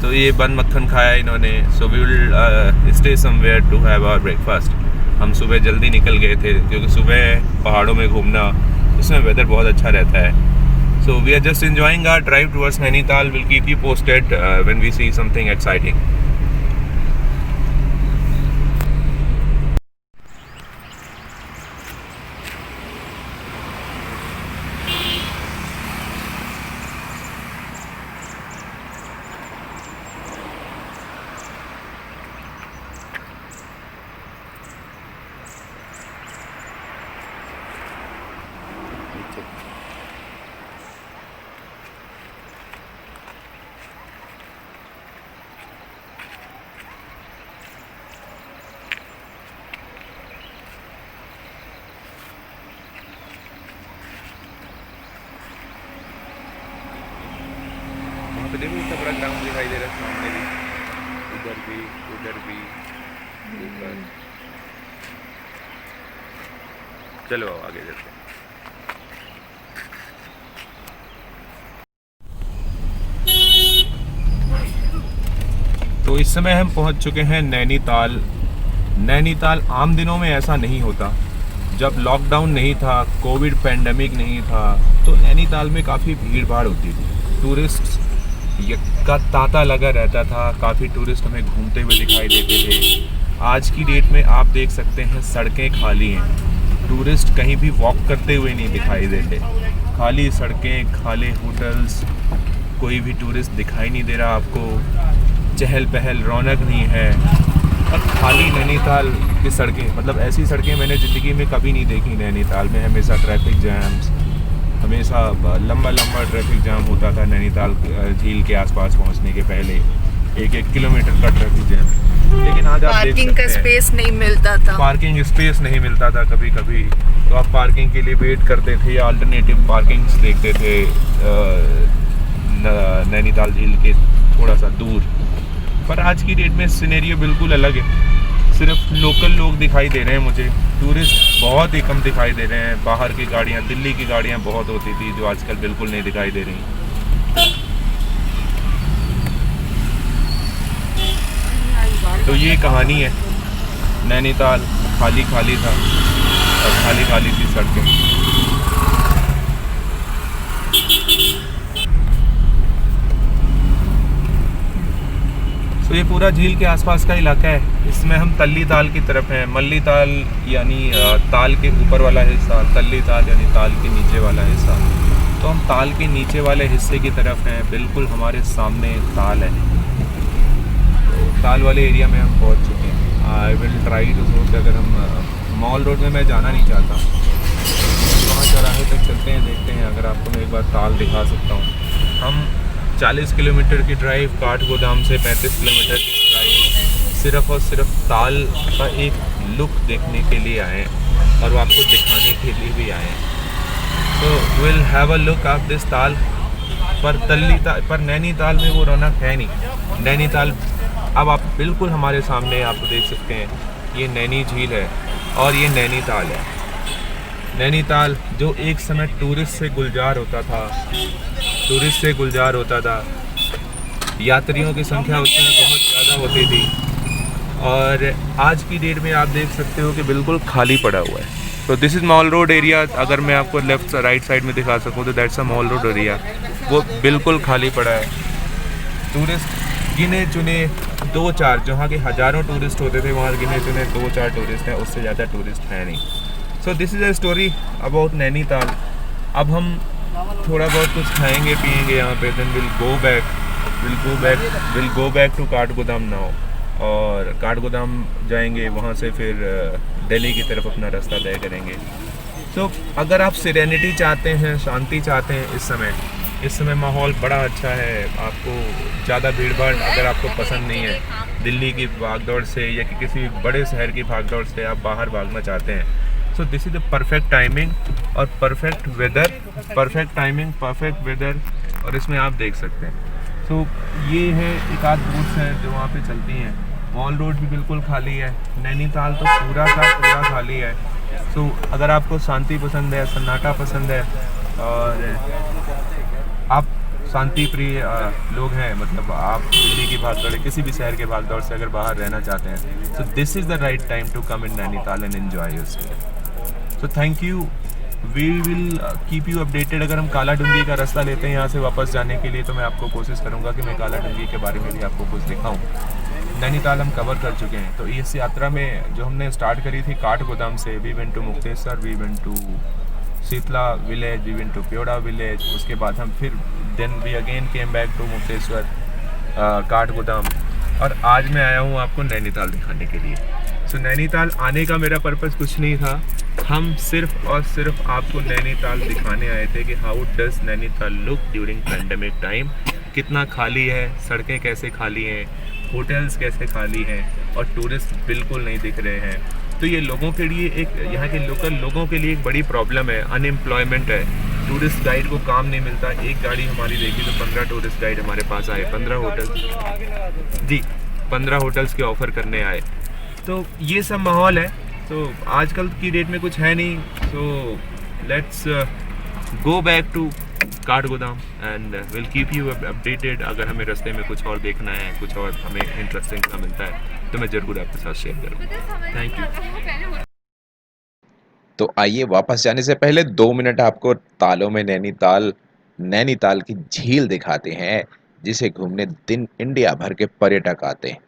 तो ये बन मक्खन खाया इन्होंने। So we will stay somewhere to have our breakfast. हम सुबह जल्दी निकल गए थे क्योंकि सुबह पहाड़ों में घूमना, उसमें वेदर बहुत अच्छा रहता है। So we are just enjoying our drive towards Nainital. Will keep you posted when we see something exciting. वहाँ पे देखो इतना बड़ा ग्राउंड दिखाई दे रहा है, सामने भी, उधर भी, उधर भी, ऊपर। चलो आगे चलते हैं। तो इस समय हम पहुंच चुके हैं नैनीताल। नैनीताल आम दिनों में ऐसा नहीं होता। जब लॉकडाउन नहीं था, कोविड पैंडेमिक नहीं था, तो नैनीताल में काफ़ी भीड़ भाड़ होती थी। टूरिस्ट का तांता लगा रहता था, काफ़ी टूरिस्ट हमें घूमते हुए दिखाई देते थे। आज की डेट में आप देख सकते हैं सड़कें खाली हैं, टूरिस्ट कहीं भी वॉक करते हुए नहीं दिखाई देते। खाली सड़कें, खाली होटल्स, कोई भी टूरिस्ट दिखाई नहीं दे रहा आपको, चहल पहल, रौनक नहीं है। और खाली नैनीताल की सड़कें, मतलब ऐसी सड़कें मैंने ज़िंदगी में कभी नहीं देखी। नैनीताल में हमेशा ट्रैफिक जैम्स, हमेशा लंबा ट्रैफिक जाम होता था। नैनीताल झील के आसपास पहुंचने के पहले 1-1 किलोमीटर का ट्रैफिक जैम। लेकिन आज आप देख पार्किंग सकते का हैं, स्पेस नहीं मिलता था। पार्किंग स्पेस नहीं मिलता था कभी कभी, तो आप पार्किंग के लिए वेट करते थे या अल्टरनेटिव पार्किंग्स देखते थे नैनीताल झील के थोड़ा सा दूर। पर आज की डेट में सिनेरियो बिल्कुल अलग है। सिर्फ लोकल लोग दिखाई दे रहे हैं मुझे, टूरिस्ट बहुत ही कम दिखाई दे रहे हैं। बाहर की गाड़ियाँ, दिल्ली की गाड़ियाँ बहुत होती थी, जो आजकल बिल्कुल नहीं दिखाई दे रही। तो ये कहानी है, नैनीताल खाली खाली था और खाली खाली थी सड़कें। तो ये पूरा झील के आसपास का इलाका है। इसमें हम तल्ली ताल की तरफ हैं। मल्ली ताल यानी ताल के ऊपर वाला हिस्सा, तल्ली ताल यानी ताल के नीचे वाला हिस्सा। तो हम ताल के नीचे वाले हिस्से की तरफ हैं, बिल्कुल हमारे सामने ताल है। तो ताल वाले एरिया में हम पहुंच चुके हैं। आई विल ट्राई टू सोच, अगर हम मॉल रोड में मैं जाना नहीं चाहता, वहाँ चौराहे तक चलते हैं, देखते हैं अगर आपको मैं एक बार ताल दिखा सकता हूँ। हम 40 किलोमीटर की ड्राइव, काठगोदाम से 35 किलोमीटर की ड्राइव सिर्फ़ और सिर्फ ताल का एक लुक देखने के लिए आए हैं और वो आपको दिखाने के लिए भी आए हैं। तो will have a look of this ताल। पर नैनीताल में वो रौनक है नहीं। नैनीताल अब आप बिल्कुल हमारे सामने आप देख सकते हैं, ये नैनी झील है और ये नैनीताल है। नैनीताल जो एक समय टूरिस्ट से गुलजार होता था, यात्रियों की संख्या उसमें बहुत ज़्यादा होती थी और आज की डेट में आप देख सकते हो कि बिल्कुल खाली पड़ा हुआ है। तो this is mall road area. अगर मैं आपको लेफ्ट राइट साइड में दिखा सकूँ तो that's a mall road area, वो बिल्कुल खाली पड़ा है। टूरिस्ट गिने चुने 2-4, जहाँ के हज़ारों टूरिस्ट होते थे वहाँ गिने चुने 2-4 टूरिस्ट हैं, उससे ज़्यादा टूरिस्ट है नहीं। So this is a story about Nainital. अब हम थोड़ा बहुत कुछ खाएंगे पिएंगे यहाँ पे, then will go back to Kathgodam now, और काठगोदाम जाएंगे, वहाँ से फिर दिल्ली की तरफ अपना रास्ता तय करेंगे। तो अगर आप सिरेनिटी चाहते हैं, शांति चाहते हैं, इस समय माहौल बड़ा अच्छा है। आपको ज़्यादा भीड़ भाड़ अगर आपको पसंद नहीं है, दिल्ली की भागदौड़ से या कि किसी बड़े शहर की भागदौड़ से आप बाहर भागना चाहते हैं, so this is the perfect timing और परफेक्ट वेदर। और इसमें आप देख सकते हैं, सो ये है एक आध बूथ्स हैं जो वहाँ पे चलती हैं। मॉल रोड भी बिल्कुल खाली है। नैनीताल तो पूरा का पूरा खाली है। सो अगर आपको शांति पसंद है, सन्नाटा पसंद है और आप शांति प्रिय लोग हैं, मतलब आप दिल्ली की भागदौड़, किसी भी शहर के भागदौड़ से अगर बाहर रहना चाहते हैं, so this is the right time to come in Nainital and enjoy yourself. So thank you, we will keep you updated. अगर हम काला डूंगी का रास्ता लेते हैं यहाँ से वापस जाने के लिए, तो मैं आपको कोशिश करूँगा कि मैं काला डूंगी के बारे में भी आपको कुछ दिखाऊँ। नैनीताल हम कवर कर चुके हैं। तो इस यात्रा में जो हमने स्टार्ट करी थी काठगोदाम से, we went to Mukteshwar, we went to Sheetla village, we went to Peora village. उसके बाद हम फिर then we again came back to Mukteshwar, Kathgodam, और आज मैं आया हूँ आपको नैनीताल दिखाने के लिए। सो नैनीताल आने का मेरा पर्पस कुछ नहीं था, हम सिर्फ और सिर्फ आपको नैनीताल दिखाने आए थे कि how does Nainital look during pandemic time. कितना खाली है, सड़कें कैसे खाली हैं, होटल्स कैसे खाली हैं और टूरिस्ट बिल्कुल नहीं दिख रहे हैं। तो ये लोगों के लिए, एक यहाँ के लोकल लोगों के लिए एक बड़ी प्रॉब्लम है, अनएम्प्लॉयमेंट है। टूरिस्ट गाइड को काम नहीं मिलता। एक गाड़ी हमारी देखी तो 15 टूरिस्ट गाइड हमारे पास आए, 15 होटल जी, 15 होटल्स के ऑफ़र करने आए। तो ये सब माहौल है। तो आजकल की डेट में कुछ है नहीं, तो let's go back to Kathgodam and will keep you updated. अगर हमें रास्ते में कुछ और देखना है, कुछ और हमें इंटरेस्टिंग सा मिलता है तो मैं ज़रूर आपके साथ शेयर करूँगा। Thank you. तो आइए वापस जाने से पहले 2 मिनट आपको तालों में नैनीताल की झील दिखाते हैं, जिसे घूमने दिन इंडिया भर के पर्यटक आते हैं।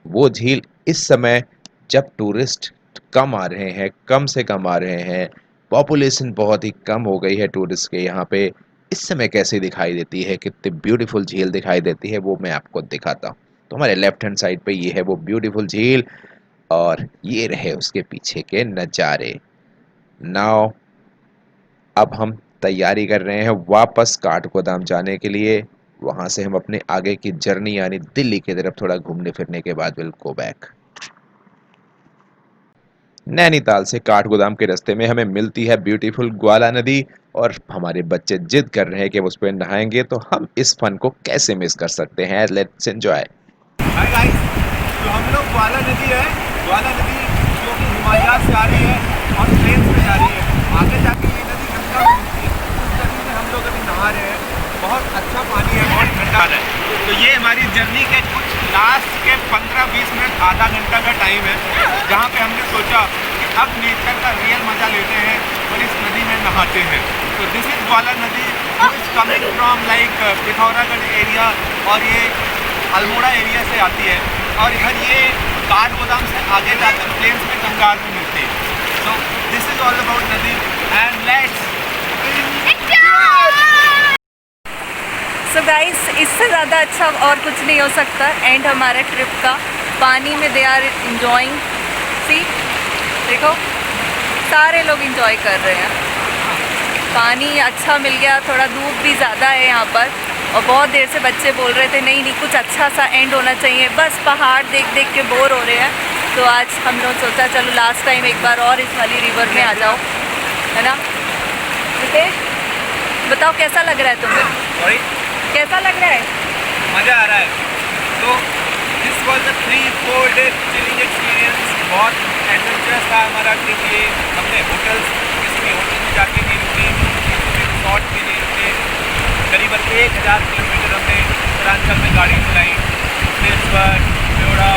वो झील इस समय जब टूरिस्ट कम आ रहे हैं, कम से कम आ रहे हैं, पॉपुलेशन बहुत ही कम हो गई है टूरिस्ट के यहाँ पे, इस समय कैसे दिखाई देती है, कितनी ब्यूटीफुल झील दिखाई देती है, वो मैं आपको दिखाता हूँ। तो हमारे लेफ्ट हैंड साइड पे ये है वो ब्यूटीफुल झील और ये रहे उसके पीछे के नज़ारे। नाउ अब हम तैयारी कर रहे हैं वापस काठगोदाम जाने के लिए। वहाँ से हम अपने आगे की जर्नी यानी दिल्ली की तरफ थोड़ा घूमने फिरने के बाद विल गो बैक। नैनीताल से काठगोदाम के रास्ते में हमें मिलती है ब्यूटीफुल ग्वाला नदी और हमारे बच्चे जिद कर रहे हैं कि वो उस पर नहाएंगे, तो हम इस फन को कैसे मिस कर सकते हैं। Let's enjoy. हाय गाइस, तो हम लोग ग्वाला नदी है, ग्वाला नदी जो कि हिमालय से आ रही है और प्लेन्स में जा रही है। आगे जाके ये नदी गंगा में मिलती है, उस नदी में हम लोग अभी नहा रहे हैं। बहुत अच्छा पानी है, बहुत ठंडा है। तो ये हमारी जर्नी के कुछ लास्ट के 15-20 मिनट, आधा घंटा का टाइम है, जहाँ पे हमने सोचा कि अब नेचर का रियल मज़ा लेते हैं और इस नदी में नहाते हैं। तो दिस इज़ ग्वाला नदी, is coming from like Pithoragarh area और ये अल्मोड़ा एरिया से आती है और इधर ये काठगोदाम से आगे जाकर प्लेन्स में गंगा आरती मिलती है। सो दिस इज़ ऑल अबाउट नदी एंड लेट्स सो गाइस, इससे ज़्यादा अच्छा और कुछ नहीं हो सकता एंड हमारे ट्रिप का। पानी में दे आर इंजॉइंग, सी देखो सारे लोग इंजॉय कर रहे हैं। पानी अच्छा मिल गया, थोड़ा धूप भी ज़्यादा है यहाँ पर और बहुत देर से बच्चे बोल रहे थे नहीं कुछ अच्छा सा एंड होना चाहिए, बस पहाड़ देख देख के बोर हो रहे हैं। तो आज हम लोग सोचा चलो लास्ट टाइम एक बार और इस वाली रिवर में आ जाओ, है ना। ठीक है, बताओ कैसा लग रहा है तुम्हें? कैसा लग रहा है? मज़ा आ रहा है। तो this was a 3-4 day chilling experience. बहुत एडवेंचरस था हमारा ट्रिप। ये हमने किसी भी होटल में जाके नहीं रुके, किसी भी रिसॉर्ट में नहीं रुके। करीबन 1000 किलोमीटर हमने उत्तरांचल में गाड़ी चलाई, मुक्तेश्वर, प्योड़ा,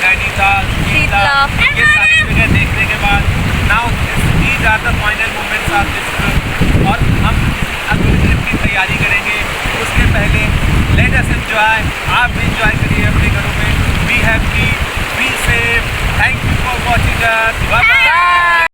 नैनीताल, शीतला, ये सारी जगह देखने के बाद now these are the final moments of this trip. और हम अगली ट्रिप की तैयारी करेंगे, उसके पहले लेट अस एंजॉय। आप भी इंजॉय करिए अपने घरों में। Be happy, be safe. Thank you for watching us. Bye bye.